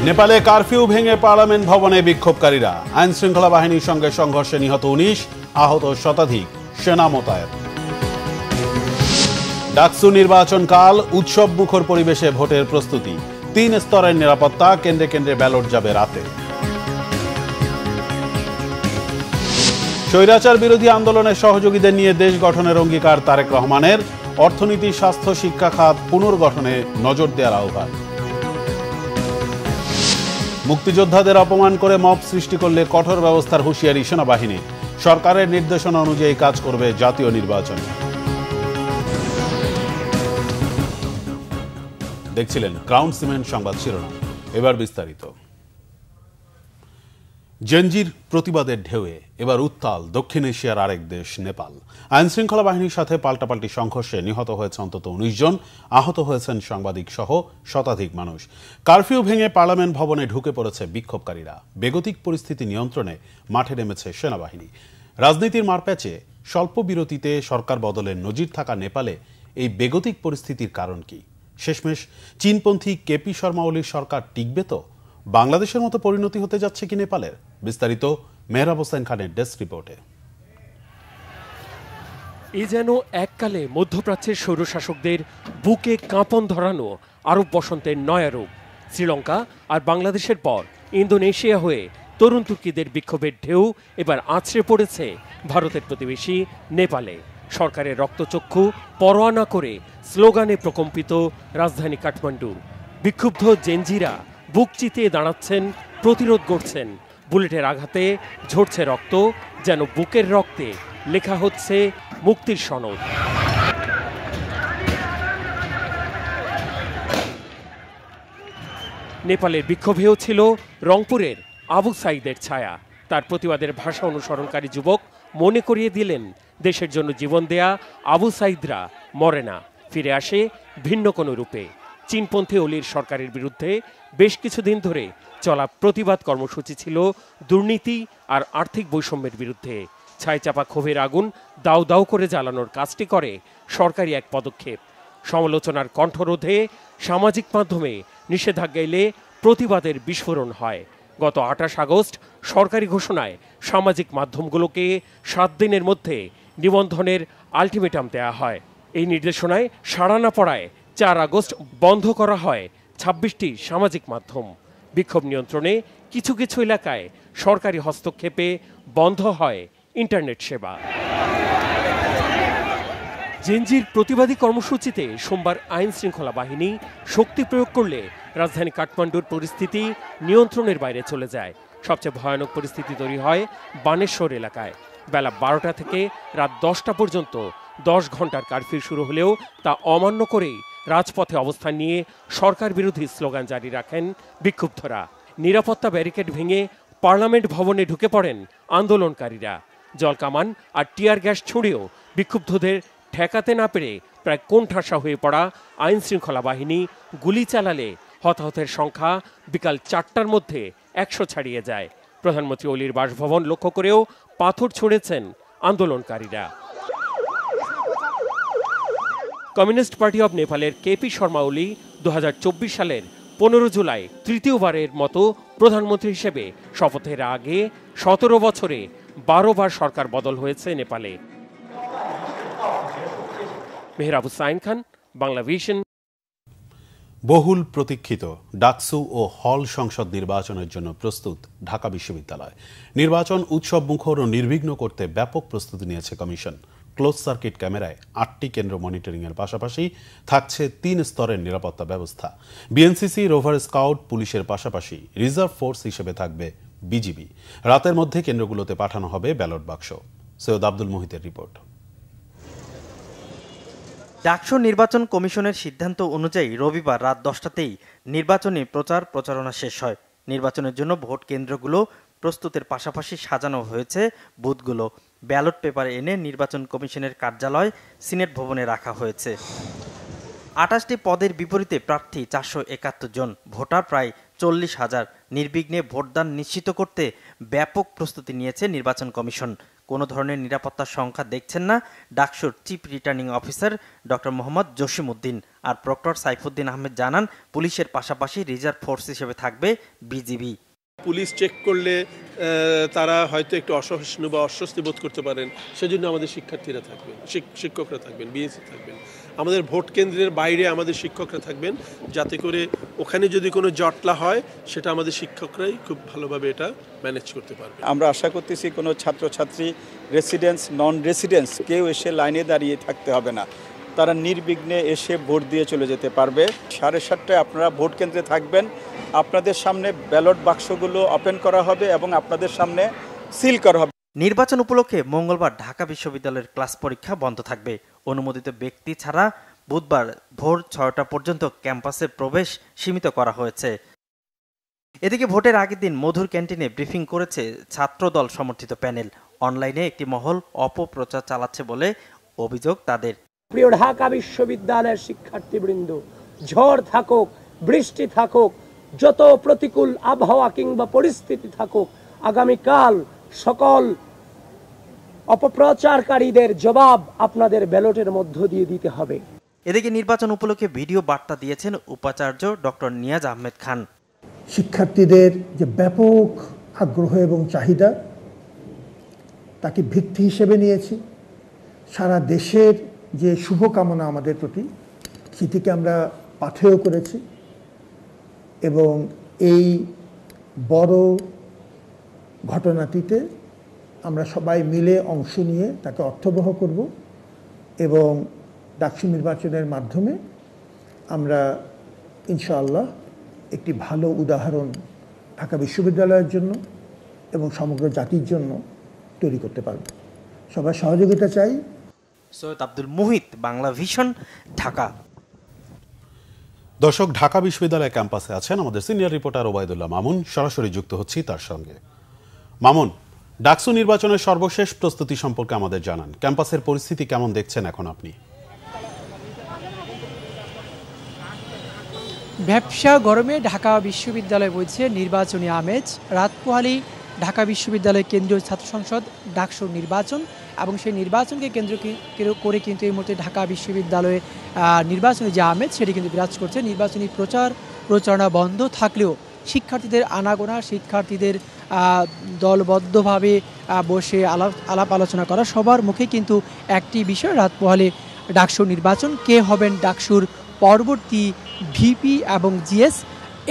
নেপালে কারফিউ ভেঙে পার্লামেন্ট ভবনে বিক্ষোভকারীরা, আইন শৃঙ্খলা বাহিনীর সঙ্গে সংঘর্ষে নিহত 19, আহত শতাধিক, সেনা মোতায়েন। ডাকসু নির্বাচনকাল, উৎসব মুখর পরিবেশে ভোটের প্রস্তুতি, 3 স্তরের নিরাপত্তা, কেন্দ্রে কেন্দ্রে ব্যালট যাবে রাতে। স্বৈরাচার বিরোধী আন্দোলনের সহযোগীদের নিয়ে দেশ গঠনের অঙ্গীকার তারেক রহমানের, অর্থনীতি, স্বাস্থ্য, শিক্ষা খাত পুনর্গঠনে নজর দেওয়ার আহ্বান। মুক্তিযোদ্ধাদের অপমান করে মব সৃষ্টি করলে কঠোর ব্যবস্থার হুঁশিয়ারি সেনাবাহিনী, সরকারের নির্দেশনা অনুযায়ী কাজ করবে জাতীয় নির্বাচন। দেখছিলেন ক্রাউন সিমেন্ট সংবাদ শিরোনাম, এবার বিস্তারিত। জেনজির প্রতিবাদের ঢেউয়ে এবার উত্তাল দক্ষিণ এশিয়ার আরেক দেশ নেপাল। আইন শৃঙ্খলা বাহিনীর সাথে পাল্টাপাল্টি সংঘর্ষে নিহত হয়েছে অন্তত 19 জন, আহত হয়েছেন সাংবাদিক সহ শতাধিক মানুষ। কারফিউ ভেঙে পার্লামেন্ট ভবনে ঢুকে পড়েছে বিক্ষোভকারীরা। বেগতিক পরিস্থিতি নিয়ন্ত্রণে মাঠে নেমেছে সেনাবাহিনী। রাজনীতির মারপ্যাচে স্বল্প বিরতিতে সরকার বদলের নজির থাকা নেপালে এই বেগতিক পরিস্থিতির কারণ কি? শেষমেশ চীনপন্থী কেপি শর্মা ওলির সরকার টিকবে তো? বাংলাদেশের মতো পরিণতি হতে যাচ্ছে কি নেপালের? বিস্তারিত মেহরাব হোসেন খানের ডেস্ক রিপোর্টে। এ যেন এককালে মধ্যপ্রাচ্যের স্বৈরশাসকদের বুকে কাঁপন ধরানো আরব বসন্তের নয়া রূপ। শ্রীলঙ্কা আর বাংলাদেশের পর ইন্দোনেশিয়া হয়ে তরুণ তুর্কিদের বিক্ষোভের ঢেউ এবার আছড়ে পড়েছে ভারতের প্রতিবেশী নেপালে। সরকারের রক্তচক্ষু পরোয়া না করে স্লোগানে প্রকম্পিত রাজধানী কাঠমান্ডু। বিক্ষুব্ধ জেনজিরা বুক চিতিয়ে দাঁড়াচ্ছেন, প্রতিরোধ গড়ছেন। বুলেটের আঘাতে ঝরছে রক্ত, যেন বুকের রক্তে লেখা হচ্ছে মুক্তির সনদ। নেপালের বিক্ষোভেও ছিল রংপুরের আবু সাইদের ছায়া। তার প্রতিবাদের ভাষা অনুসরণকারী যুবক মনে করিয়ে দিলেন, দেশের জন্য জীবন দেয়া আবু সাইদরা মরে না, ফিরে আসে ভিন্ন কোনো রূপে। চীনপন্থী ওলির সরকারের বিরুদ্ধে বেশ কিছুদিন ধরে চলা প্রতিবাদ কর্মসূচি ছিল দুর্নীতি আর আর্থিক বৈষম্যের বিরুদ্ধে। ছাইচাপা ক্ষোভের আগুন দাউ দাউ করে জ্বালানোর কাজটি করে সরকারি এক পদক্ষেপ। সমালোচনার কণ্ঠরোধে সামাজিক মাধ্যমে নিষেধাজ্ঞা এলে প্রতিবাদের বিস্ফোরণ হয়। গত 28 আগস্ট সরকারি ঘোষণায় সামাজিক মাধ্যমগুলোকে 7 দিনের মধ্যে নিবন্ধনের আলটিমেটাম দেওয়া হয়। এই নির্দেশনায় সাড়া না পড়ায় 4 আগস্ট বন্ধ করা হয় 26টি সামাজিক মাধ্যম। বিক্ষোভ নিয়ন্ত্রণে কিছু কিছু এলাকায় সরকারি হস্তক্ষেপে বন্ধ হয় ইন্টারনেট সেবা। জেনজির প্রতিবাদী কর্মসূচিতে সোমবার আইন শৃঙ্খলা বাহিনী শক্তি প্রয়োগ করলে রাজধানী কাঠমান্ডুর পরিস্থিতি নিয়ন্ত্রণের বাইরে চলে যায়। সবচেয়ে ভয়ানক পরিস্থিতি তৈরি হয় বানেশ্বর এলাকায়। বেলা 12টা থেকে রাত 10টা পর্যন্ত 10 ঘন্টার কারফিউ শুরু হলেও তা অমান্য করেই রাজপথে অবস্থান নিয়ে সরকার বিরোধী স্লোগান জারি রাখেন বিক্ষুব্ধরা। নিরাপত্তা ব্যারিকেড ভেঙে পার্লামেন্ট ভবনে ঢুকে পড়েন আন্দোলনকারীরা। জলকামান আর টিয়ার গ্যাস ছুঁড়েও বিক্ষুব্ধদের ঠেকাতে না পেরে প্রায় কোণঠাসা হয়ে পড়া আইন শৃঙ্খলা বাহিনী গুলি চালালে হতাহতের সংখ্যা বিকাল 4টার মধ্যে 100 ছাড়িয়ে যায়। প্রধানমন্ত্রী ওলির বাসভবন লক্ষ্য করেও পাথর ছুঁড়েছেন আন্দোলনকারীরা। কমিউনিস্ট পার্টি অব নেপালের কেপি শর্মা ওলি 2024 সালের 15 জুলাই তৃতীয়বারের মতো প্রধানমন্ত্রী হিসেবে শপথের আগে 17 বছরে 12 বার সরকার বদল হয়েছে নেপালে। মেহরাব হোসেন খান, বাংলা ভিশন। বহুল প্রতীক্ষিত ডাকসু ও হল সংসদ নির্বাচনের জন্য প্রস্তুত ঢাকা বিশ্ববিদ্যালয়। নির্বাচন উৎসব মুখর ও নির্বিঘ্ন করতে ব্যাপক প্রস্তুতি নিয়েছে কমিশন। ক্লোজ সার্কিট ক্যামেরায় 8টি কেন্দ্র মনিটরিং এর পাশাপাশি থাকছে 3 স্তরের নিরাপত্তা ব্যবস্থা। বিএনসিসি, রোভার স্কাউট, পুলিশের পাশাপাশি রিজার্ভ ফোর্স হিসেবে থাকবে বিজিবি। রাতের মধ্যে কেন্দ্রগুলোতে পাঠানো হবে ব্যালট বাক্স। সৈয়দ আব্দুল মুহিতের রিপোর্ট। ডাকসু নির্বাচন কমিশনের সিদ্ধান্ত অনুযায়ী রবিবার রাত 10টাতেই নির্বাচনী প্রচারণা শেষ হয়। নির্বাচনের জন্য ভোট কেন্দ্রগুলো প্রস্তুতের পাশাপাশি সাজানো হয়েছে বুথগুলো। ব্যালট পেপার এনে নির্বাচন কমিশনের কার্যালয় সিনেট ভবনে রাখা হয়েছে। 28টি পদের বিপরীতে প্রার্থী 471 জন, ভোটার প্রায় 40,000। নির্বিঘ্নে ভোটদান নিশ্চিত করতে ব্যাপক প্রস্তুতি নিয়েছে নির্বাচন কমিশন। কোনো ধরনের নিরাপত্তার সংখ্যা দেখছেন না ডাকসুর chief returning officer doctor Mohammad Jasimuddin. আর প্রক্টর সাইফুদ্দিন আহমেদ জানান, পুলিশের পাশাপাশি রিজার্ভ ফোর্স হিসেবে থাকবে বিজিবি। পুলিশ চেক করলে তারা হয়তো একটু অসহিষ্ণু বা অস্বস্তি বোধ করতে পারেন, সেজন্য আমাদের শিক্ষার্থীরা থাকবেন, শিক্ষকরা থাকবেন, বিএসসি থাকবেন। আমাদের ভোট কেন্দ্রের বাইরে আমাদের শিক্ষকরা থাকবেন, যাতে করে ওখানে যদি কোনো জটলা হয় সেটা আমাদের শিক্ষকরাই খুব ভালোভাবে এটা ম্যানেজ করতে পারবে। আমরা আশা করতেছি কোনো ছাত্রছাত্রী রেসিডেন্স নন রেসিডেন্স কেউ এসে লাইনে দাঁড়িয়ে থাকতে হবে না, তারা নির্বিঘ্নে এসে ভোট দিয়ে চলে যেতে পারবে। 7:30টায় আপনারা ভোট কেন্দ্রে থাকবেন, আপনাদের সামনে ব্যালট বাক্সগুলো ওপেন করা হবে এবং আপনাদের সামনে সিল করা হবে। নির্বাচন উপলক্ষে মঙ্গলবার ঢাকা বিশ্ববিদ্যালয়ের ক্লাস পরীক্ষা বন্ধ থাকবে। অনুমোদিত ব্যক্তি ছাড়া বুধবার ভোর 6টা পর্যন্ত ক্যাম্পাসে প্রবেশ সীমিত করা হয়েছে। এদিকে ভোটের আগের দিন মধুর ক্যান্টিনে ব্রিফিং করেছে ছাত্রদল সমর্থিত প্যানেল। অনলাইনে একটি মহল অপপ্রচার চালাচ্ছে বলে অভিযোগ তাদের। প্রিয় ঢাকা বিশ্ববিদ্যালয়ের শিক্ষার্থীবৃন্দ, ঝড় থাকুক, বৃষ্টি থাকুক, যত প্রতিকূল আবহাওয়া কিংবা পরিস্থিতি থাকুক, আগামীকাল সকল অপপ্রচারকারীদের জবাব আপনাদের ব্যালটের মধ্য দিয়ে দিতে হবে। এদিকে নির্বাচন উপলক্ষে ভিডিও বার্তা দিয়েছেন উপাচার্য ডক্টর নিয়াজ আহমেদ খান। শিক্ষার্থীদের যে ব্যাপক আগ্রহ এবং চাহিদা, তাকে ভিত্তি হিসেবে নিয়েছি। সারা দেশের যে শুভকামনা আমাদের প্রতি, সেটিকে আমরা পাথেয় করেছি এবং এই বড় ঘটনাটিতে আমরা সবাই মিলে অংশ নিয়ে তাকে অর্থবহ করব এবং ডাকসু নির্বাচনের মাধ্যমে আমরা ইনশাআল্লাহ একটি ভালো উদাহরণ ঢাকা বিশ্ববিদ্যালয়ের জন্য এবং সমগ্র জাতির জন্য তৈরি করতে পারব। সবার সহযোগিতা চাই। সৈয়দ আব্দুল মুহিত, বাংলা ভিশন, ঢাকা। দর্শক, ঢাকা বিশ্ববিদ্যালয় ক্যাম্পাসে আছেন আমাদের সিনিয়র রিপোর্টার ওবায়দুল্লাহ মামুন। সরাসরি যুক্ত হচ্ছি তার সঙ্গে। মামুন, ডাকসু নির্বাচনের সর্বশেষ প্রস্তুতি সম্পর্কে আমাদের জানান। ক্যাম্পাসের পরিস্থিতি কেমন দেখছেন এখন আপনি? ব্যবসা গরমে ঢাকা বিশ্ববিদ্যালয় বইছে নির্বাচনী আমেজ। রাত পোহালেই ঢাকা বিশ্ববিদ্যালয় কেন্দ্রীয় ছাত্র সংসদ ডাকসুর নির্বাচন, এবং সেই নির্বাচনকে কেন্দ্র করে কিন্তু এই মুহূর্তে ঢাকা বিশ্ববিদ্যালয়ে নির্বাচনী যে আমেজ সেটি কিন্তু বিরাজ করছে। নির্বাচনী প্রচারণা বন্ধ থাকলেও শিক্ষার্থীদের আনাগোনা, শিক্ষার্থীদের দলবদ্ধভাবে বসে আলাপ আলোচনা করা, সবার মুখে কিন্তু একটি বিষয়, রাত পোহালে ডাকসুর নির্বাচন, কে হবেন ডাকসুর পরবর্তী ভিপি এবং জিএস,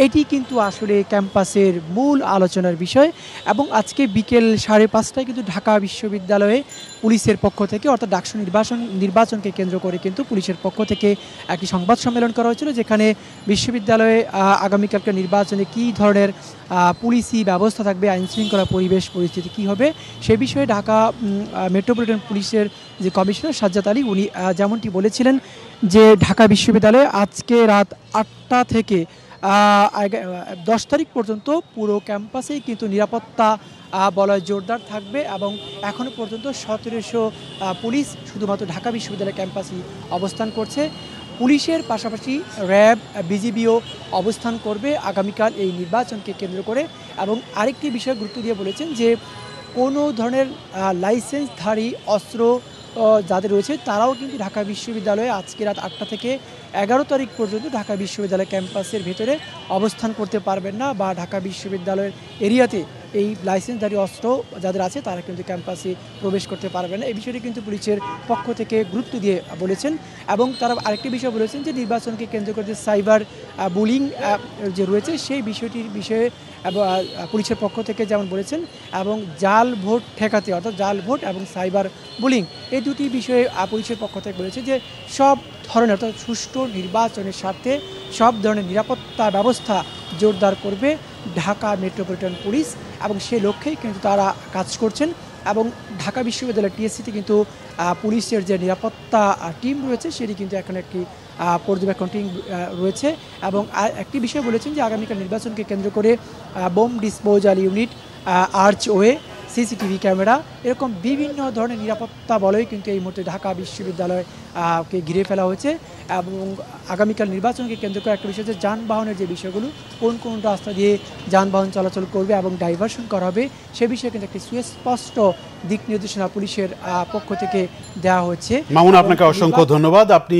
এটি কিন্তু আসলে ক্যাম্পাসের মূল আলোচনার বিষয়। এবং আজকে বিকেল 5:30টায় কিন্তু ঢাকা বিশ্ববিদ্যালয়ে পুলিশের পক্ষ থেকে, অর্থাৎ ডাকসু নির্বাচনকে কেন্দ্র করে কিন্তু পুলিশের পক্ষ থেকে একটি সংবাদ সম্মেলন করা হয়েছিল, যেখানে বিশ্ববিদ্যালয়ে আগামীকালকে নির্বাচনে কী ধরনের পুলিশি ব্যবস্থা থাকবে, আইনশৃঙ্খলা পরিবেশ পরিস্থিতি কী হবে, সে বিষয়ে ঢাকা মেট্রোপলিটন পুলিশের যে কমিশনার সাজ্জাদ আলী, উনি যেমনটি বলেছিলেন যে ঢাকা বিশ্ববিদ্যালয়ে আজকে রাত 8টা থেকে 10 তারিখ পর্যন্ত পুরো ক্যাম্পাসেই কিন্তু নিরাপত্তা বলয় জোরদার থাকবে এবং এখনও পর্যন্ত 1700 পুলিশ শুধুমাত্র ঢাকা বিশ্ববিদ্যালয় ক্যাম্পাসেই অবস্থান করছে। পুলিশের পাশাপাশি র্যাব, বিজিবিও অবস্থান করবে আগামীকাল এই নির্বাচনকে কেন্দ্র করে। এবং আরেকটি বিষয় গুরুত্ব দিয়ে বলেছেন যে কোনো ধরনের লাইসেন্সধারী অস্ত্র যাদের রয়েছে তারাও কিন্তু ঢাকা বিশ্ববিদ্যালয়ে আজকে রাত 8টা থেকে 11 তারিখ পর্যন্ত ঢাকা বিশ্ববিদ্যালয় ক্যাম্পাসের ভেতরে অবস্থান করতে পারবেন না, বা ঢাকা বিশ্ববিদ্যালয়ের এরিয়াতে এই লাইসেন্সধারী অস্ত্র যাদের আছে তারা কিন্তু ক্যাম্পাসে প্রবেশ করতে পারবে না। এই বিষয়টি কিন্তু পুলিশের পক্ষ থেকে গুরুত্ব দিয়ে বলেছেন। এবং তারা আরেকটি বিষয় বলেছেন যে নির্বাচনকে কেন্দ্র করে সাইবার বুলিং যে রয়েছে সেই বিষয়টির বিষয়ে পুলিশের পক্ষ থেকে যেমন বলেছেন, এবং জাল ভোট ঠেকাতে, অর্থাৎ জাল ভোট এবং সাইবার বুলিং, এই দুটি বিষয়ে পুলিশের পক্ষ থেকে বলেছে যে সব ধরনের, অর্থাৎ সুষ্ঠু নির্বাচনের স্বার্থে সব ধরনের নিরাপত্তা ব্যবস্থা জোরদার করবে ঢাকা মেট্রোপলিটন পুলিশ, এবং সে লক্ষ্যেই কিন্তু তারা কাজ করছেন। এবং ঢাকা বিশ্ববিদ্যালয়ের টিএসসিতে কিন্তু পুলিশের যে নিরাপত্তা টিম রয়েছে সেটি কিন্তু এখন একটি পর্যবেক্ষণ টিম রয়েছে। এবং একটি বিষয় বলেছেন যে আগামীকাল নির্বাচনকে কেন্দ্র করে bomb disposal unit, archway, CCTV camera, এরকম বিভিন্ন ধরনের নিরাপত্তা বলয় কিন্তু এই মুহূর্তে ঢাকা বিশ্ববিদ্যালয়কে ঘিরে ফেলা হয়েছে। এবং আগামীকাল নির্বাচনকে কেন্দ্র করে একটা বিষয় যে যানবাহনের যে বিষয়গুলো, কোন কোন রাস্তা দিয়ে যানবাহন চলাচল করবে এবং ডাইভারশন করা হবে, সে বিষয়ে কিন্তু একটি সুস্পষ্ট দিক নির্দেশনা পুলিশের পক্ষ থেকে দেওয়া হচ্ছে। মামুন, আপনাকে অসংখ্য ধন্যবাদ। আপনি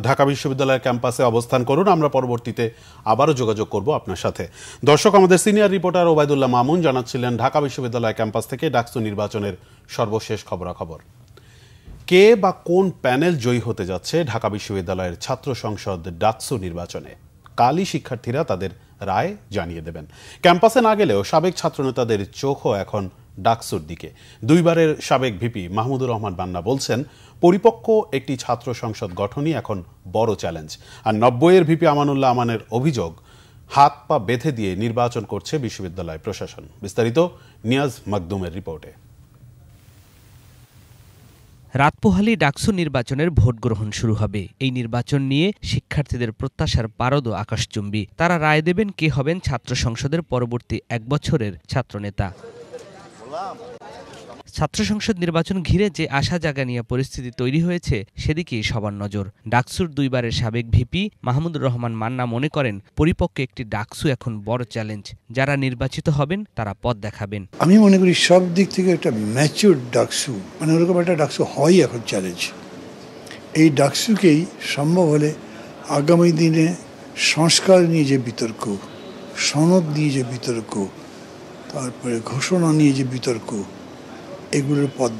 ঢাকা বিশ্ববিদ্যালয়ের ক্যাম্পাসে অবস্থান করুন, আমরা পরবর্তীতে আবারও যোগাযোগ করব আপনার সাথে। দর্শক, আমাদের সিনিয়র রিপোর্টার ওবায়দুল্লাহ মামুন জানাচ্ছিলেন ঢাকা বিশ্ববিদ্যালয় ক্যাম্পাস থেকে ডাকসু নির্বাচনের সর্বশেষ খবরাখবর। কে বা কোন প্যানেল জয়ী হতে যাচ্ছে ঢাকা বিশ্ববিদ্যালয়ের ছাত্র সংসদ ডাকসু নির্বাচনে? কালই শিক্ষার্থীরা তাদের রায় জানিয়ে দেবেন। ক্যাম্পাসে না গেলেও সাবেক ছাত্রনেতাদের চোখও এখন ডাকসুর দিকে। দুইবারের সাবেক ভিপি মাহমুদুর রহমান বান্না বলছেন, পরিপক্ক একটি ছাত্র সংসদ গঠনই এখন বড় চ্যালেঞ্জ। আর ৯০-এর ভিপি আমানুল্লাহ আমানের অভিযোগ, হাত পা বেঁধে দিয়ে নির্বাচন করছে বিশ্ববিদ্যালয় প্রশাসন। বিস্তারিত নিয়াজ মাকদুমের রিপোর্টে। রাত পোহালে ডাকসু নির্বাচনের ভোট গ্রহণ শুরু হবে। এই নির্বাচন নিয়ে শিক্ষার্থীদের প্রত্যাশার পারদ আকাশচুম্বী। তারা রায় দেবেন কে হবেন ছাত্র সংসদের পরবর্তী ১ বছরের ছাত্রনেতা। ছাত্র সংসদ নির্বাচন ঘিরে যে আশা জাগানিয়া পরিস্থিতি তৈরি হয়েছে সেদিকেই সবার নজর। ডাকসুর দুইবারের সাবেক ভিপি মাহমুদুর রহমান মান্না মনে করেন, পরিপক্ক একটি ডাকসু এখন বড় চ্যালেঞ্জ। যারা নির্বাচিত হবেন তারা পথ দেখাবেন। আমি মনে করি সব দিক থেকে একটা ম্যাচিউর ডাকসু, মানে ওরকম একটা ডাকসু হয় এখন চ্যালেঞ্জ। এই ডাকসুকেই সম্ভব হলে আগামী দিনে সংস্কার নিয়ে যে বিতর্ক, সনদ নিয়ে যে বিতর্ক, তারপরে ঘোষণা নিয়ে যে বিতর্ক, এগুলোর পথ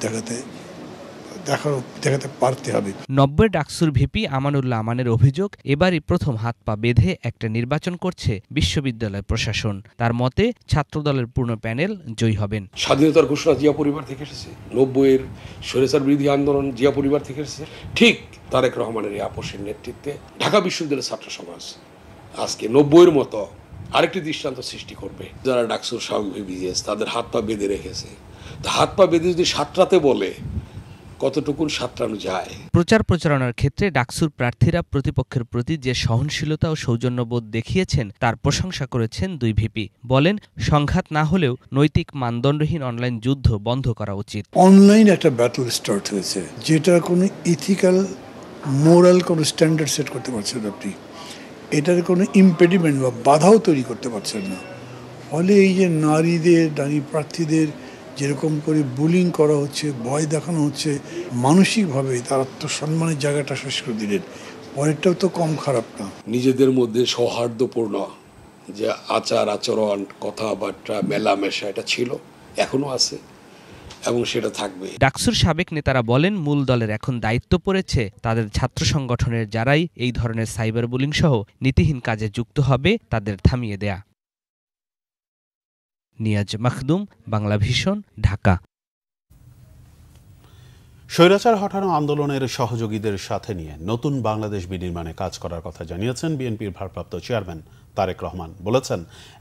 দেখাতে পারতে হবে। ৯০ ডাকসুর ভিপি আমানুল্লাহ আমানের অভিযোগ, এবারই প্রথম হাত পা বেঁধে একটা নির্বাচন করছে বিশ্ববিদ্যালয় প্রশাসন। তার মতে ছাত্রদলের পূর্ণ প্যানেল জয়ী হবেন। স্বাধীনতার ঘোষণা জিয়া পরিবার থেকে এসেছে, ৯০-এর স্বৈরাচার বিরোধী আন্দোলন জিয়া পরিবার থেকে এসেছে। ঠিক তারেক রহমানের এই আপোষের নেতৃত্বে ঢাকা বিশ্ববিদ্যালয়ের ছাত্র সমাজ আজকে ৯০-এর মতো আরেকটি দৃষ্টান্ত সৃষ্টি করবে। যারা ডাকসুর সাবেক ভিপি তাদের হাত পা বেঁধে রেখেছে, হাত পা বেঁধে যদি সাঁতরাতে বলে কতটুকুন সাঁতরানো যায়। প্রচার প্রচারণার ক্ষেত্রে ডাকসুর প্রার্থীরা প্রতিপক্ষের প্রতি যে সহনশীলতা ও সৌজন্যবোধ দেখিয়েছেন তার প্রশংসা করেছেন দুই ভিপি। বলেন, সংঘাত না হলেও নৈতিক মানদণ্ডহীন অনলাইন যুদ্ধ বন্ধ করা উচিত। অনলাইন একটা ব্যাটল স্টার্ট হয়েছে, যেটা কোনো ইথিক্যাল মোরাল কোনো স্ট্যান্ডার্ড সেট করতে পারছেন আপনি, এটার কোনো ইম্পেডিমেন্ট বা বাধাও তৈরি করতে পারছেন না। ফলে এই যে নারী প্রার্থীদের যেরকম করে বুলিং করা হচ্ছে, ভয় দেখানো হচ্ছে, মানসিকভাবে তার আত্মসম্মানের জায়গাটা শেষ করে দিলেন। পরেরটাও তো কম খারাপ না। নিজেদের মধ্যে সৌহার্দ্যপূর্ণ যে আচার আচরণ, কথাবার্তা, মেলামেশা, এটা ছিল, এখনো আছে এবং সেটা থাকবে। ডাকসুর সাবেক নেতারা বলেন, মূল দলের এখন দায়িত্ব পড়েছে তাদের ছাত্র সংগঠনের যারাই এই ধরনের সাইবার বুলিং সহ নীতিহীন কাজে যুক্ত হবে তাদের থামিয়ে দেয়া। নিয়াজ মাখদুম, বাংলা ভিশন, ঢাকা। স্বৈরাচার হটানো আন্দোলনের সহযোগীদের সাথে নিয়ে নতুন বাংলাদেশ বিনির্মাণে কাজ করার কথা জানিয়েছেন বিএনপির ভারপ্রাপ্ত চেয়ারম্যান তারেক রহমান। বলেছেন,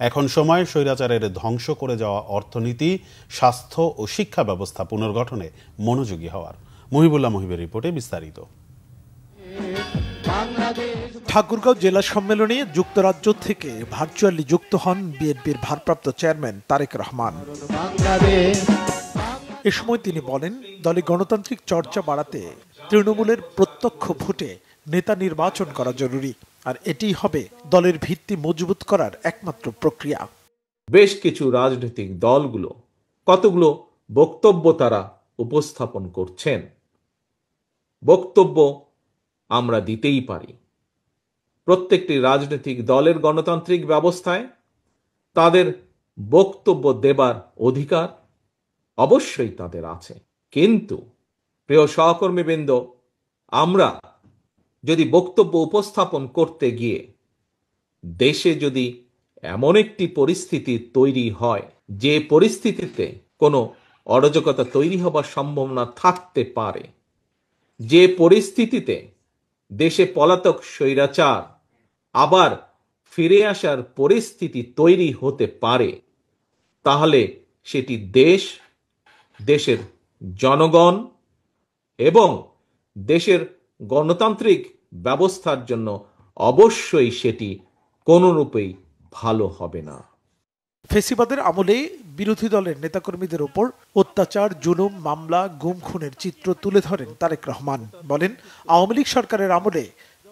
এখন সময় স্বৈরাচারের ধ্বংস করে যাওয়া অর্থনীতি, স্বাস্থ্য ও শিক্ষা ব্যবস্থা পুনর্গঠনে মনোযোগী হওয়ার। মুহিবুল্লাহ মুহিবের রিপোর্টে বিস্তারিত। ঠাকুরগাঁও জেলা সম্মেলনে যুক্তরাজ্য থেকে ভার্চুয়ালি যুক্ত হন বিএনপির ভারপ্রাপ্ত চেয়ারম্যান তারেক রহমান। এ সময় তিনি বলেন, দলে গণতান্ত্রিক চর্চা বাড়াতে তৃণমূলের প্রত্যক্ষ ভোটে নেতা নির্বাচন করা জরুরি, আর এটিই হবে দলের ভিত্তি মজবুত করার একমাত্র প্রক্রিয়া। বেশ কিছু রাজনৈতিক দলগুলো কতগুলো বক্তব্য তারা উপস্থাপন করছেন, বক্তব্য আমরা দিতেই পারি। প্রত্যেকটি রাজনৈতিক দলের গণতান্ত্রিক ব্যবস্থায় তাদের বক্তব্য দেবার অধিকার অবশ্যই তাদের আছে। কিন্তু প্রিয় সহকর্মীবৃন্দ, আমরা যদি বক্তব্য উপস্থাপন করতে গিয়ে দেশে যদি এমন একটি পরিস্থিতি তৈরি হয় যে পরিস্থিতিতে কোনো অরাজকতা তৈরি হবার সম্ভাবনা থাকতে পারে, যে পরিস্থিতিতে দেশে পলাতক স্বৈরাচার আবার ফিরে আসার পরিস্থিতি তৈরি হতে পারে, তাহলে সেটি দেশ, দেশের জনগণ এবং দেশের গণতান্ত্রিক ব্যবস্থার জন্য অবশ্যই সেটি কোনোরূপেই ভালো হবে না। ফেসিবাদের আমলে বিরোধী দলের নেতাকর্মীদের উপর অত্যাচার, জুলুম, মামলা, গুম খুনের চিত্র তুলে ধরেন তারেক রহমান। বলেন, আওয়ামী লীগ সরকারের আমলে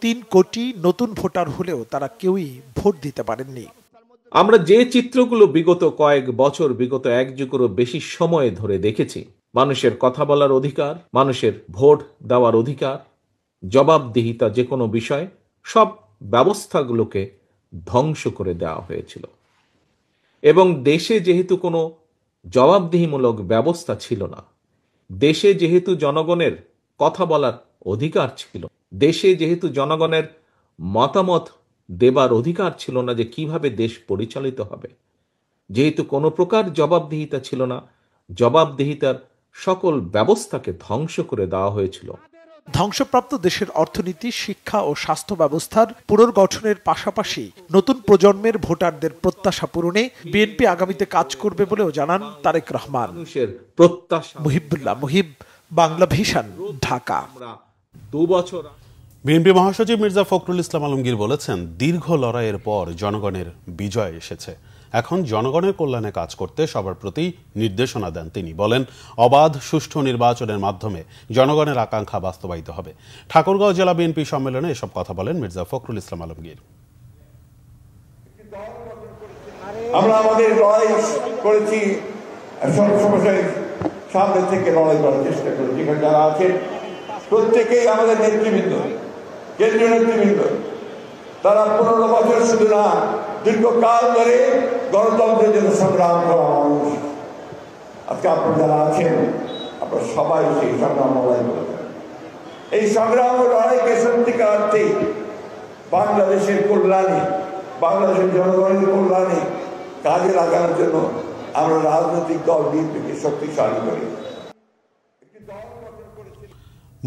৩ কোটি নতুন ভোটার হলেও তারা কেউই ভোট দিতে পারেননি। আমরা যে চিত্রগুলো বিগত কয়েক বছর, বিগত এক যুগেরও বেশি সময় ধরে দেখেছি, মানুষের কথা বলার অধিকার, মানুষের ভোট দেওয়ার অধিকার, জবাবদিহিতা, যে কোনো বিষয়, সব ব্যবস্থাগুলোকে ধ্বংস করে দেওয়া হয়েছিল। এবং দেশে যেহেতু কোনো জবাবদিহিমূলক ব্যবস্থা ছিল না, দেশে যেহেতু জনগণের কথা বলার অধিকার ছিল, দেশে যেহেতু জনগণের মতামত দেবার অধিকার ছিল না যে কিভাবে দেশ পরিচালিত হবে, যেহেতু কোনো প্রকার জবাবদিহিতা ছিল না, জবাবদিহিতার সকল ব্যবস্থাকে ধ্বংস করে দেওয়া হয়েছিল। ধ্বংসপ্রাপ্ত দেশের অর্থনীতি, শিক্ষা ও স্বাস্থ্য ব্যবস্থার পুনর্গঠনের পাশাপাশি নতুন প্রজন্মের ভোটারদের প্রত্যাশা পূরণে বিএনপি আগামীতে কাজ করবে বলেও জানান তারেক রহমান। মুহিবুল্লাহ মুহিব, বাংলা ভিশন, ঢাকা। 2 বছর বিএনপি মহাসচিব মির্জা ফখরুল ইসলাম আলমগীর বলেছেন, দীর্ঘ লড়াইয়ের পর জনগণের বিজয় এসেছে। এখন জনগণের কল্যাণে কাজ করতে সবার প্রতি নির্দেশনা দেন তিনি। বলেন, অবাধ সুষ্ঠু নির্বাচনের মাধ্যমে জনগণের আকাঙ্ক্ষা বাস্তবায়িত হবে। ঠাকুরগাঁও জেলা বিএনপি সম্মেলনে এসব কথা বলেন মির্জা ফখরুল ইসলাম আলমগীর। আমরা আমাদের লড়াই করেছি, সব সমস্যায় সামনে থেকে লড়াই করার চেষ্টা করেছি। যারা আছেন প্রত্যেকেই আমাদের নেতৃবৃন্দ, কেন্দ্রীয় নেতৃবৃন্দ, তারা 15 বছর শুধু না, দীর্ঘকাল ধরে গণতন্ত্রের জন্য সংগ্রাম করা মানুষ। আজকে আপনারা যারা আছেন, আপনারা সবাই সেই সংগ্রাম লড়াই করেছেন। এই সংগ্রাম ও লড়াইকে সত্যিকার অর্থেই বাংলাদেশের কল্যাণে, বাংলাদেশের জনগণের কল্যাণে কাজে লাগানোর জন্য আমরা রাজনৈতিক দল বিএনপিকে শক্তিশালী করি।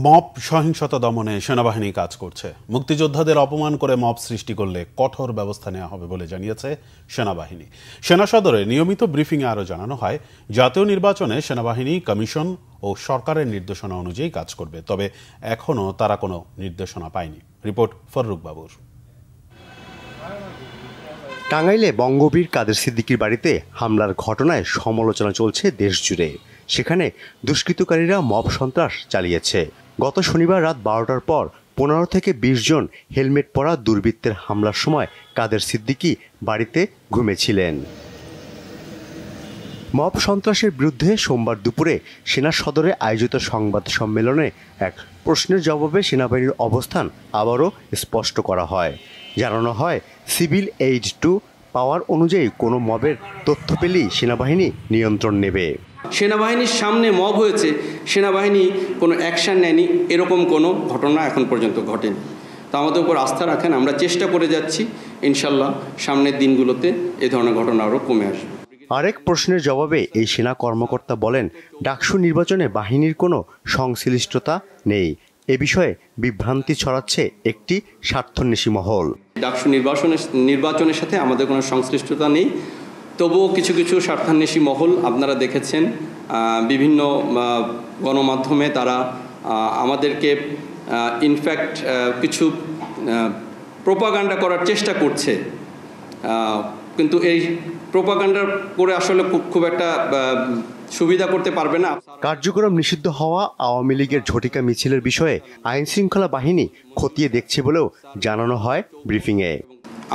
মব সহিংসতা দমনে সেনাবাহিনী কাজ করছে। মুক্তিযোদ্ধাদের অপমান করে মব সৃষ্টি করলে কঠোর ব্যবস্থা নেওয়া হবে বলে জানিয়েছে সেনাবাহিনী। সেনা সদরে নিয়মিত ব্রিফিংয়ে আরও জানানো হয়, জাতীয় নির্বাচনে সেনাবাহিনী কমিশন ও সরকারের নির্দেশনা অনুযায়ী কাজ করবে, তবে এখনও তারা কোনো নির্দেশনা পায়নি। রিপোর্ট ফররুক বাবুর। টাঙ্গাইলে বঙ্গবীর কাদের সিদ্দিকীর বাড়িতে হামলার ঘটনায় সমালোচনা চলছে দেশ জুড়ে। সেখানে দুষ্কৃতকারীরা মব সন্ত্রাস চালিয়েছে। গত শনিবার রাত 12টার পর 15 থেকে 20 জন হেলমেট পরা দুর্বৃত্তের হামলার সময় কাদের সিদ্দিকী বাড়িতে ঘুমিয়েছিলেন। মব সন্ত্রাসের বিরুদ্ধে সোমবার দুপুরে সেনা সদরে আয়োজিত সংবাদ সম্মেলনে এক প্রশ্নের জবাবে সেনাবাহিনীর অবস্থান আবারও স্পষ্ট করা হয়। জানানো হয়, সিভিল এইড টু পাওয়ার অনুযায়ী কোনো মবের তথ্য পেলেই সেনাবাহিনী নিয়ন্ত্রণ নেবে। সেনাবাহিনীর সামনে মব হয়েছে, সেনাবাহিনী কোনো অ্যাকশান নেয়নি, এরকম কোনো ঘটনা এখন পর্যন্ত ঘটেনি। তো আমাদের উপর আস্থা রাখেন, আমরা চেষ্টা করে যাচ্ছি, ইনশাল্লাহ সামনের দিনগুলোতে এ ধরনের ঘটনা আরও কমে আসবে। আরেক প্রশ্নের জবাবে এই সেনা কর্মকর্তা বলেন, ডাকসু নির্বাচনে বাহিনীর কোনো সংশ্লিষ্টতা নেই। এ বিষয়ে বিভ্রান্তি ছড়াচ্ছে একটি স্বার্থন্বেষী মহল। ডাকসু নির্বাচনের সাথে আমাদের কোনো সংশ্লিষ্টতা নেই, তবুও কিছু কিছু স্বার্থান্বেষী মহল আপনারা দেখেছেন বিভিন্ন গণমাধ্যমে তারা আমাদেরকে ইনফ্যাক্ট কিছু প্রোপাগান্ডা করার চেষ্টা করছে, কিন্তু এই প্রোপাগান্ডা করে আসলে খুব একটা সুবিধা করতে পারবে না। কার্যক্রম নিষিদ্ধ হওয়া আওয়ামী লীগের ঝটিকা মিছিলের বিষয়ে আইন শৃঙ্খলা বাহিনী খতিয়ে দেখছে বলেও জানানো হয় ব্রিফিংয়ে।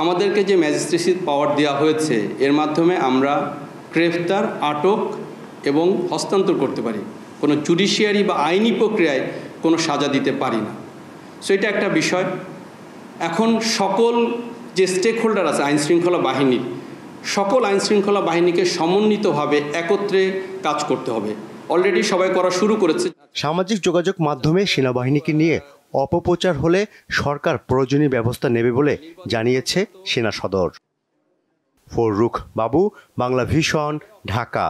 আমাদেরকে যে ম্যাজিস্ট্রেসি পাওয়ার দেওয়া হয়েছে, এর মাধ্যমে আমরা গ্রেফতার, আটক এবং হস্তান্তর করতে পারি। কোনো জুডিশিয়ারি বা আইনি প্রক্রিয়ায় কোনো সাজা দিতে পারি না। সো এটা একটা বিষয়। এখন সকল যে স্টেক হোল্ডার আছে আইন শৃঙ্খলা বাহিনীর, সকল আইন শৃঙ্খলা বাহিনীকে সমন্বিতভাবে একত্রে কাজ করতে হবে। অলরেডি সবাই করা শুরু করেছে। সামাজিক যোগাযোগ মাধ্যমে সেনাবাহিনীকে নিয়ে অপপ্রচার হলে সরকার প্রয়োজনীয় ব্যবস্থা নেবে বলে জানিয়েছে সেনা সদর। ফররুক বাবু, বাংলা ভিশন, ঢাকা।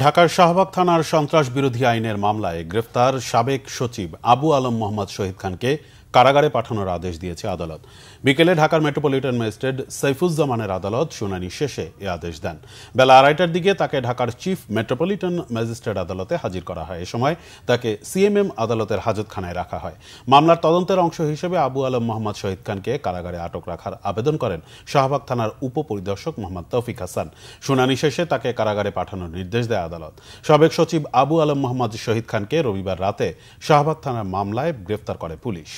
ঢাকার শাহবাগ থানার সন্ত্রাস বিরোধী আইনের মামলায় গ্রেফতার সাবেক সচিব আবু আলম মোহাম্মদ শহীদ খানকে কারাগারে পাঠানোর আদেশ দিয়েছে আদালত। বিকেলে ঢাকার মেট্রোপলিটন ম্যাজিস্ট্রেট সাইফুজ্জামানের আদালত শুনানি শেষে এ আদেশ দেন। বেলা 2:30টার দিকে তাকে ঢাকার চিফ মেট্রোপলিটন ম্যাজিস্ট্রেট আদালতে হাজির করা হয়। এ সময় তাকে সিএমএম আদালতের হাজতখানায় রাখা হয়। মামলার তদন্তের অংশ হিসেবে আবু আলম মোহাম্মদ শহীদ খানকে কারাগারে আটক রাখার আবেদন করেন শাহবাগ থানার উপপরিদর্শক মোহাম্মদ তৌফিক হাসান। শুনানি শেষে তাকে কারাগারে পাঠানোর নির্দেশ দেয় আদালত। সাবেক সচিব আবু আলম মোহাম্মদ শহীদ খানকে রবিবার রাতে শাহবাগ থানার মামলায় গ্রেফতার করে পুলিশ।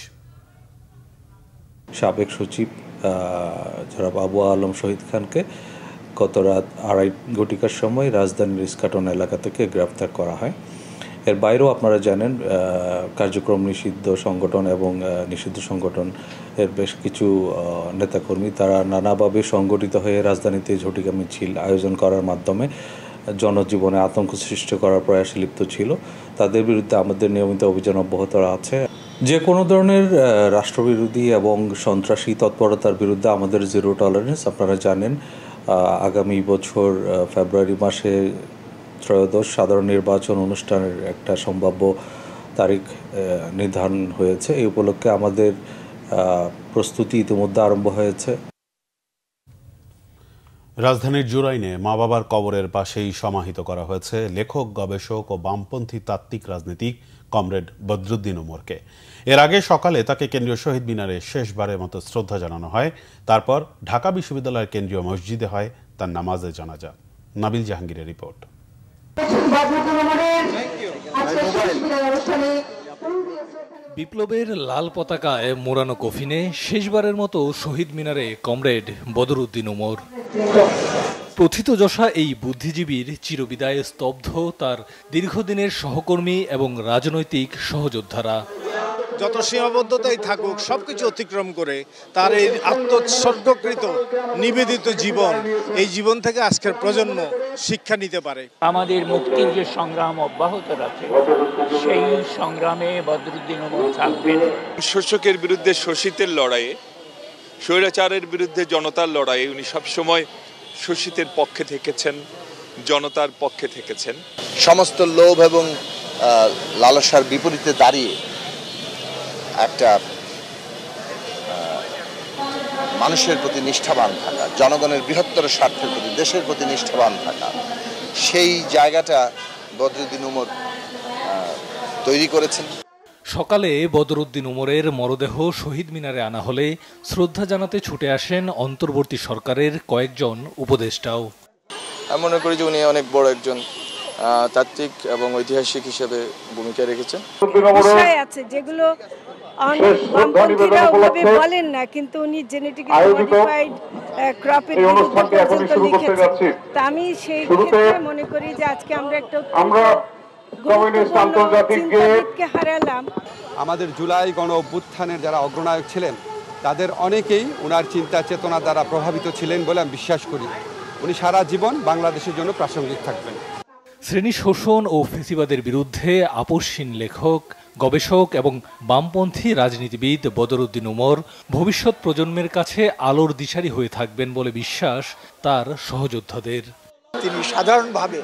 সাবেক সচিব যারা আবু আলম শহীদ খানকে গত রাত 2:30 ঘটিকার সময় রাজধানীর ইস্কাটন এলাকা থেকে গ্রেফতার করা হয়। এর বাইরেও আপনারা জানেন কার্যক্রম নিষিদ্ধ সংগঠন এবং নিষিদ্ধ সংগঠন এর বেশ কিছু নেতাকর্মী তারা নানাভাবে সংগঠিত হয়ে রাজধানীতে ঝটিকা মিছিল আয়োজন করার মাধ্যমে জনজীবনে আতঙ্ক সৃষ্টি করার প্রয়াসে লিপ্ত ছিল। তাদের বিরুদ্ধে আমাদের নিয়মিত অভিযান অব্যাহত আছে। যে কোনো ধরনের রাষ্ট্রবিরোধী এবং সন্ত্রাসী তৎপরতার বিরুদ্ধে আমাদের জিরো টলারেন্স। আপনারা জানেন আগামী বছর ফেব্রুয়ারি মাসে ত্রয়োদশ সাধারণ নির্বাচন অনুষ্ঠানের একটা সম্ভাব্য তারিখ নির্ধারণ হয়েছে। এই উপলক্ষে আমাদের প্রস্তুতি ইতিমধ্যে আরম্ভ হয়েছে। রাজধানীর জুরাইনে মা বাবার কবরের পাশেই সমাহিত করা হয়েছে লেখক, গবেষক ও বামপন্থী তাত্ত্বিক রাজনীতিক কমরেড বদরুদ্দিন উমরকে। এর আগে সকালে তাকে কেন্দ্রীয় শহীদ মিনারে শেষবারের মতো শ্রদ্ধা জানানো হয়। তারপর ঢাকা বিশ্ববিদ্যালয়ের কেন্দ্রীয় মসজিদে হয় তার নামাজে জানাজা। নাবিল জাহাঙ্গীরের রিপোর্ট। বিপ্লবের লাল পতাকায় মোড়ানো কফিনে শেষবারের মতো শহীদ মিনারে কমরেড বদরুদ্দিন উমর। প্রথিতযশা এই বুদ্ধিজীবীর চিরবিদায়ে স্তব্ধ তার দীর্ঘদিনের সহকর্মী এবং রাজনৈতিক সহযোদ্ধারা। যত সীমাবদ্ধতাই থাকুক সবকিছু অতিক্রম করে তার এই আত্মোৎসর্গকৃত নিবেদিত জীবন, এই জীবন থেকে আজকের প্রজন্ম শিক্ষা নিতে পারে। আমাদের মুক্তির যে সংগ্রাম অব্যাহত আছে সেই সংগ্রামে বদরুদ্দিন উমর থাকবেন। শোষকের বিরুদ্ধে শোষিতের লড়াইয়ে, স্বৈরাচারের বিরুদ্ধে জনতার লড়াইয়ে উনি সবসময় শোষিতের পক্ষে থেকেছেন, জনতার পক্ষে থেকেছেন। সমস্ত লোভ এবং লালসার বিপরীতে দাঁড়িয়ে একটা মানুষের প্রতি নিষ্ঠাবান থাকা, জনগণের বৃহত্তর স্বার্থের প্রতি, দেশের প্রতি নিষ্ঠাবান থাকা, সেই জায়গাটা বদরুদ্দিন উমর তৈরি করেছেন। সকালে বদরুদ্দিন উমরের মরদেহ শহীদ মিনারে আনা হলে শ্রদ্ধা জানাতে ছুটে আসেন অন্তর্বর্তী সরকারের কয়েকজন উপদেষ্টাও। আমি মনে করি যে উনি অনেক বড় একজন তাত্ত্বিক এবং ঐতিহাসিক হিসেবে ভূমিকা রেখেছেন। বিষয় আছে যেগুলো বামপন্থীরা ওভাবে বলেন না, কিন্তু উনি জেনেটিক্যালি মডিফাইড ক্রপের বিরুদ্ধে পর্যন্ত লিখেছেন। তা আমি সেই ক্ষেত্রে মনে করি যে আজকে আমরা একটা চিন্তাবিদকে হারালাম। আমাদের জুলাই গণ অভ্যুত্থানের যারা অগ্রনায়ক ছিলেন তাদের অনেকেই ওনার চিন্তা চেতনা দ্বারা প্রভাবিত ছিলেন বলে আমি বিশ্বাস করি। উনি সারা জীবন বাংলাদেশের জন্য প্রাসঙ্গিক থাকবেন। শ্রেণী শোষণ ও ফ্যাসিবাদের বিরুদ্ধে আপোষহীন লেখক, গবেষক এবং বামপন্থী রাজনীতিবিদ বদরুদ্দিন উমর ভবিষ্যৎ প্রজন্মের কাছে আলোর দিশারি হয়ে থাকবেন বলে বিশ্বাস তার সহযোদ্ধাদের। তিনি সাধারণভাবে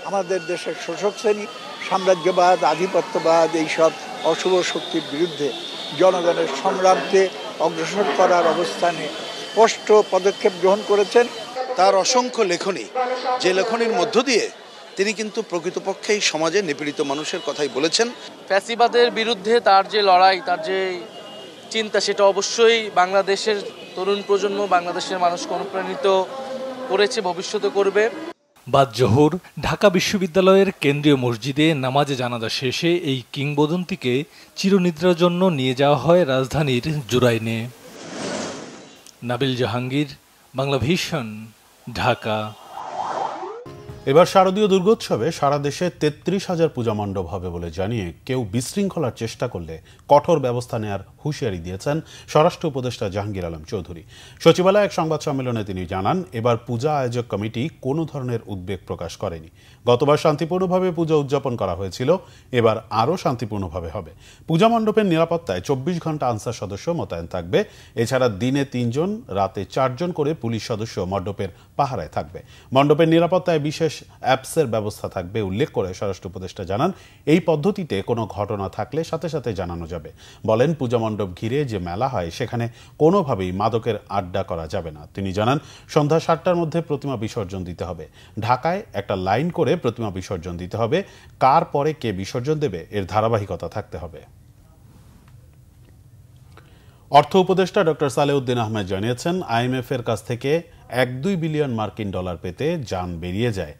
আমাদের দেশের শোষক শ্রেণী, সাম্রাজ্যবাদ, আধিপত্যবাদ এইসব অশুভ শক্তির বিরুদ্ধে জনগণের সংগ্রামকে অগ্রসর করার অবস্থানে স্পষ্ট পদক্ষেপ গ্রহণ করেছেন। তার অসংখ্য লেখনী, যে লেখনীর মধ্য দিয়ে তিনি কিন্তু প্রকৃতপক্ষেই সমাজে নিপীড়িত মানুষের কথাই বলেছেন। ফ্যাসিবাদের বিরুদ্ধে তার যে লড়াই, তার যে চিন্তা, সেটা অবশ্যই বাংলাদেশের তরুণ প্রজন্ম, বাংলাদেশের মানুষকে অনুপ্রাণিত করেছে, ভবিষ্যতে করবে। বাদ জোহর ঢাকা বিশ্ববিদ্যালয়ের কেন্দ্রীয় মসজিদে নামাজে জানাজা শেষে এই কিংবদন্তিকে চিরনিদ্রার জন্য নিয়ে যাওয়া হয় রাজধানীর জুরাইনে। নাবিল জাহাঙ্গীর, বাংলা ভিশন, ঢাকা। এবার শারদীয় দুর্গোৎসবে সারা দেশে 33,000 পূজা মণ্ডপ হবে বলে জানিয়ে কেউ বিশৃঙ্খলার চেষ্টা করলে কঠোর ব্যবস্থা নেওয়ার হুঁশিয়ারি দিয়েছেন স্বরাষ্ট্র উপদেষ্টা জাহাঙ্গীর আলম চৌধুরী। সচিবালয়ে এক সংবাদ সম্মেলনে তিনি জানান, এবার পূজা আয়োজক কমিটি কোনো ধরনের উদ্বেগ প্রকাশ করেনি। গতবার শান্তিপূর্ণভাবে পূজা উদযাপন করা হয়েছিল, এবার আরও শান্তিপূর্ণভাবে হবে। পূজা মণ্ডপের নিরাপত্তায় 24 ঘন্টা আনসার সদস্য মোতায়েন থাকবে। এছাড়া দিনে 3 জন, রাতে 4 জন করে পুলিশ সদস্য মণ্ডপের পাহারায় থাকবে। মণ্ডপের নিরাপত্তায় বিশেষ অ্যাপসের ব্যবস্থা থাকবে উল্লেখ করে স্বরাষ্ট্র উপদেষ্টা জানান, এই পদ্ধতিতে কোনো ঘটনা থাকলে সাথে সাথে জানানো যাবে। বলেন, পূজা মণ্ডপ ঘিরে যে মেলা হয় সেখানে কোনোভাবেই মাদকের আড্ডা করা যাবে না। তিনি জানান, সন্ধ্যা 7টার মধ্যে প্রতিমা বিসর্জন দিতে হবে। ঢাকায় একটা লাইন করে প্রতিমা বিসর্জন দিতে হবে। কার পরে কে বিসর্জন দেবে এর ধারাবাহিকতা থাকতে হবে। অর্থ উপদেষ্টা ডক্টর সালেউদ্দিন আহমেদ জানিয়েছেন, IMF এর কাছ থেকে 1-2 বিলিয়ন মার্কিন ডলার পেতে যান বেরিয়ে যায়।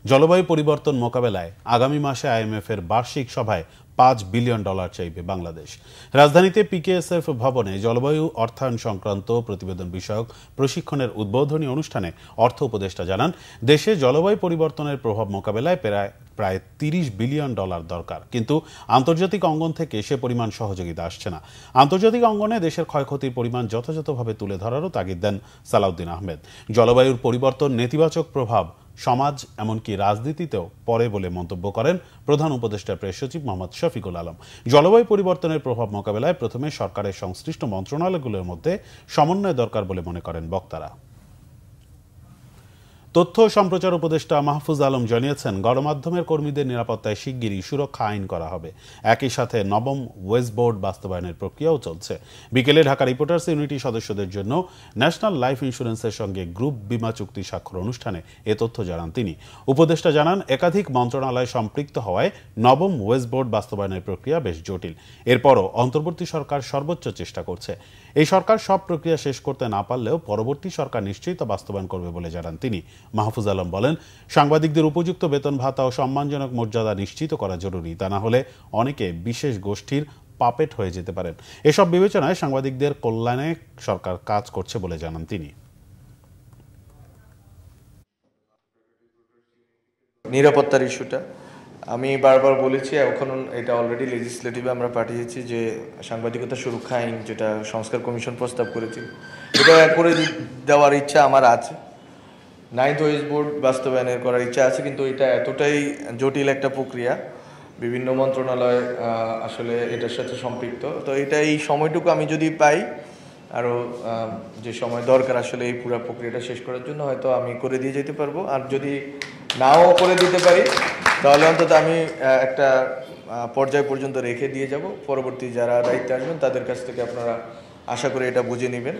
জলবায়ু পরিবর্তন মোকাবেলায় আগামী মাসে IMF এর বার্ষিক সভায় $5 বিলিয়ন চাইবে বাংলাদেশ। রাজধানীতে পিকেএসএফ ভবনে জলবায়ু অর্থায়ন সংক্রান্ত প্রতিবেদন বিষয়ক প্রশিক্ষণের উদ্বোধনী অনুষ্ঠানে অর্থ উপদেষ্টা জানান, দেশে জলবায়ু পরিবর্তনের প্রভাব মোকাবেলায় প্রায় $30 বিলিয়ন দরকার, কিন্তু আন্তর্জাতিক অঙ্গন থেকে সে পরিমাণ সহযোগিতা আসছে না। আন্তর্জাতিক অঙ্গনে দেশের ক্ষয়ক্ষতির পরিমাণ যথাযথভাবে তুলে ধরারও তাগিদ দেন সালাউদ্দিন আহমেদ। জলবায়ুর পরিবর্তন নেতিবাচক প্রভাব সমাজ এমনকি রাজনীতিতেও পড়ে বলে মন্তব্য করেন প্রধান উপদেষ্টা প্রেস সচিব মোহাম্মদ শফিকুল আলম। জলবায়ু পরিবর্তনের প্রভাব মোকাবেলায় প্রথমে সরকারের সংশ্লিষ্ট মন্ত্রণালয়গুলোর মধ্যে সমন্বয় দরকার বলে মনে করেন বক্তারা। তথ্য সম্প্রচার উপদেষ্টা মাহফুজ আলম জানিয়েছেন, গণমাধ্যমের কর্মীদের নিরাপত্তায় শিগগিরই সুরক্ষা আইন করা হবে। একই সাথে নবম ওয়েজ বোর্ড বাস্তবায়নের প্রক্রিয়াও চলছে। বিকেলে ঢাকা রিপোর্টার্স ইউনিটি সদস্যদের জন্য ন্যাশনাল লাইফ ইন্স্যুরেন্সের সঙ্গে গ্রুপ বীমা চুক্তি স্বাক্ষর অনুষ্ঠানে এ তথ্য জানান তিনি। উপদেষ্টা জানান, একাধিক মন্ত্রণালয় সম্পৃক্ত হওয়ায় নবম ওয়েজ বোর্ড বাস্তবায়নের প্রক্রিয়া বেশ জটিল। এরপরও অন্তর্বর্তী সরকার সর্বোচ্চ চেষ্টা করছে। এই সরকার সব প্রক্রিয়া শেষ করতে না পারলেও পরবর্তী সরকার নিশ্চয়ই তা বাস্তবায়ন করবে বলে জানান তিনি। মাহফুজ আলম বলেন, সাংবাদিকদের উপযুক্ত বেতন ভাতা ও সম্মানজনক মর্যাদা নিশ্চিত করা জরুরি। তা না হলে অনেকে বিশেষ গোষ্ঠীর পাপেট হয়ে যেতে পারেন। এসব বিবেচনায় সাংবাদিকদের কল্যাণে সরকার কাজ করছে বলে জানান তিনি। নিরাপত্তার ইস্যুটা আমি বারবার বলেছি, এখন এটা অলরেডি লেজিসলেটিভে আমরা পাঠিয়েছি যে সাংবাদিকতা সুরক্ষা আইন, যেটা সংস্কার কমিশন প্রস্তাব করেছিল, এটা করে দেওয়ার ইচ্ছা আমার আছে। 9th ওয়েজ বোর্ড বাস্তবায়নের করার ইচ্ছা আছে, কিন্তু এটা এতটাই জটিল একটা প্রক্রিয়া, বিভিন্ন মন্ত্রণালয় আসলে এটার সাথে সম্পৃক্ত। তো এটা এই সময়টুকু আমি যদি পাই, আরও যে সময় দরকার আসলে এই পুরো প্রক্রিয়াটা শেষ করার জন্য, হয়তো আমি করে দিয়ে যেতে পারবো। আর যদি নাও করে দিতে পারি, তাহলে অন্তত আমি একটা পর্যায় পর্যন্ত রেখে দিয়ে যাব। পরবর্তী যারা দায়িত্বে আসবেন তাদের কাছ থেকে আপনারা আশা করি এটা বুঝে নেবেন।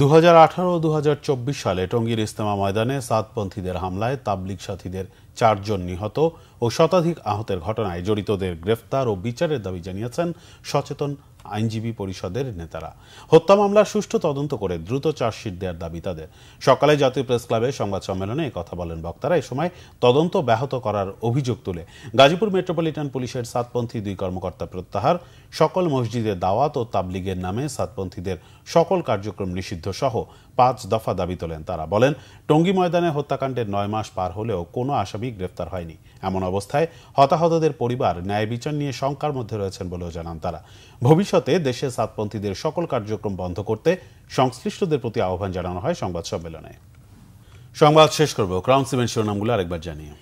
2018 ও 2024 সালে টঙ্গীর ইস্তেমা ময়দানে সাতপন্থীদের হামলায় তাবলিগ সাথীদের 4 জন নিহত ও শতাধিক আহতের ঘটনায় জড়িতদের গ্রেফতার ও বিচারের দাবি জানিয়েছেন সচেতন আইনজীবী পরিষদের নেতারা। হত্যা মামলার সুষ্ঠু তদন্ত করে দ্রুত চার্জশিট দেওয়ার দাবি তাদের। সকালে জাতীয় প্রেস ক্লাবে সংবাদ সম্মেলনে কথা বলেন বক্তারা। এ সময় তদন্ত ব্যাহত করার অভিযোগ তুলে গাজীপুর মেট্রোপলিটন পুলিশের সাতপন্থী 2 কর্মকর্তা প্রত্যাহার, সকল মসজিদে দাওয়াত ও তাবলিগের নামে সাতপন্থীদের সকল কার্যক্রম নিষিদ্ধ সহ 5 দফা দাবি তোলেন তারা। বলেন, টঙ্গী ময়দানে হত্যাকাণ্ডের 9 মাস পার হলেও কোনো আসামি গ্রেফতার হয়নি। এমন অবস্থায় হতাহতদের পরিবার ন্যায় বিচার নিয়ে শঙ্কার মধ্যে রয়েছেন বলেও জানান তারা। ভবিষ্যতে দেশে সাতপন্থীদের সকল কার্যক্রম বন্ধ করতে সংশ্লিষ্টদের প্রতি আহ্বান জানানো হয় সংবাদ সম্মেলনে। সংবাদ শেষ করব ক্রাউন সিমেন্ট শিরোনামগুলো আরেকবার জানিয়ে।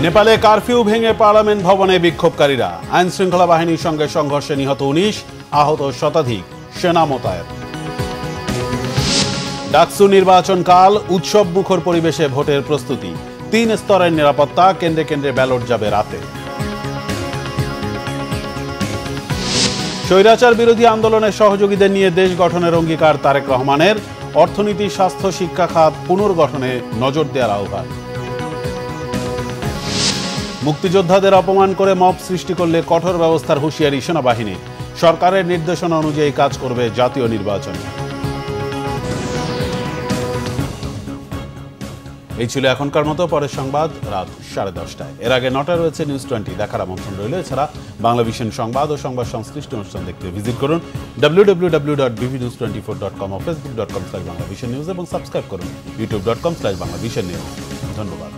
নেপালে কারফিউ ভেঙে পার্লামেন্ট ভবনে বিক্ষোভকারীরা, আইন শৃঙ্খলা বাহিনীর সঙ্গে সংঘর্ষে নিহত 19, আহত শতাধিক, সেনা মোতায়েন। ডাকসু নির্বাচন কাল, উৎসব মুখর পরিবেশে ভোটের প্রস্তুতি, 3 স্তরের নিরাপত্তা, কেন্দ্রে কেন্দ্রে ব্যালট যাবে রাতে। স্বৈরাচার বিরোধী আন্দোলনের সহযোগীদের নিয়ে দেশ গঠনের অঙ্গীকার তারেক রহমানের, অর্থনীতি, স্বাস্থ্য, শিক্ষা খাত পুনর্গঠনে নজর দেওয়ার আহ্বান। মুক্তিযোদ্ধাদের অপমান করে মব সৃষ্টি করলে কঠোর ব্যবস্থার হুঁশিয়ারি সেনাবাহিনী, সরকারের নির্দেশনা অনুযায়ী কাজ করবে জাতীয় নির্বাচন। এই ছিল এখনকার মতো। পরের সংবাদ রাত 10:30টায়। এর আগে 9টায় রয়েছে নিউজ 20 দেখার আমন্ত্রণ রইল। এছাড়া বাংলা ভিশন সংবাদ ও সংবাদ সংশ্লিষ্ট অনুষ্ঠান দেখতে ভিজিট করুন www.bvnews24.com ও facebook.com/banglavisionnews এবং সাবস্ক্রাইব করুন youtube.com/banglavisionnews। ধন্যবাদ।